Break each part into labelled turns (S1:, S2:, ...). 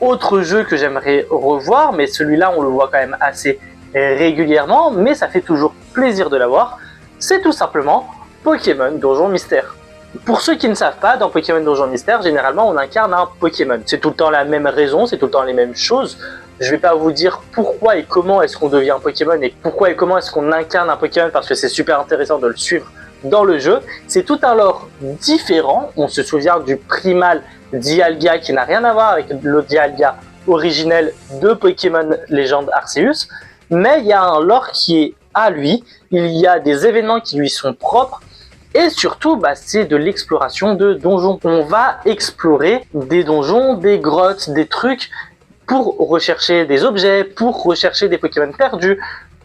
S1: Autre jeu que j'aimerais revoir, mais celui-là on le voit quand même assez régulièrement, mais ça fait toujours plaisir de l'avoir, c'est tout simplement Pokémon Donjon Mystère. Pour ceux qui ne savent pas, dans Pokémon Donjon Mystère, généralement on incarne un Pokémon. C'est tout le temps la même raison, c'est tout le temps les mêmes choses. Je vais pas vous dire pourquoi et comment est-ce qu'on devient un Pokémon et pourquoi et comment est-ce qu'on incarne un Pokémon parce que c'est super intéressant de le suivre dans le jeu. C'est tout un lore différent. On se souvient du primal Dialga qui n'a rien à voir avec le Dialga originel de Pokémon Légende Arceus. Mais il y a un lore qui est à lui. Il y a des événements qui lui sont propres. Et surtout, c'est de l'exploration de donjons. On va explorer des donjons, des grottes, des trucs pour rechercher des objets, pour rechercher des Pokémon perdus,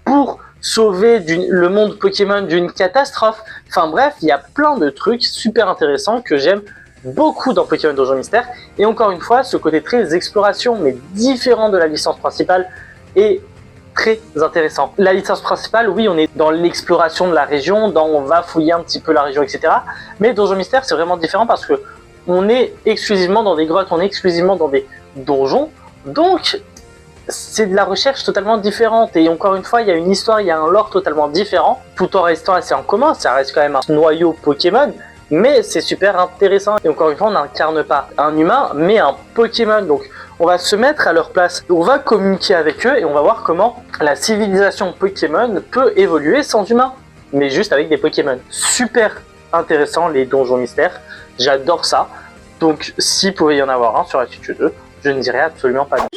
S1: pour sauver le monde Pokémon d'une catastrophe. Enfin bref, il y a plein de trucs super intéressants que j'aime beaucoup dans Pokémon Donjon Mystère. Et encore une fois, ce côté très exploration, mais différent de la licence principale, est très intéressant. La licence principale, oui, on est dans l'exploration de la région, on va fouiller un petit peu la région, etc. Mais Donjon Mystère, c'est vraiment différent parce que on est exclusivement dans des grottes, on est exclusivement dans des donjons. Donc, c'est de la recherche totalement différente. Et encore une fois, il y a une histoire, il y a un lore totalement différent, tout en restant assez en commun. Ça reste quand même un noyau Pokémon, mais c'est super intéressant. Et encore une fois, on n'incarne pas un humain, mais un Pokémon. Donc, on va se mettre à leur place, on va communiquer avec eux et on va voir comment la civilisation Pokémon peut évoluer sans humains, mais juste avec des Pokémon. Super intéressant, les donjons mystères. J'adore ça. Donc, s'il pouvait y en avoir un sur Attitude 2, je ne dirais absolument pas non.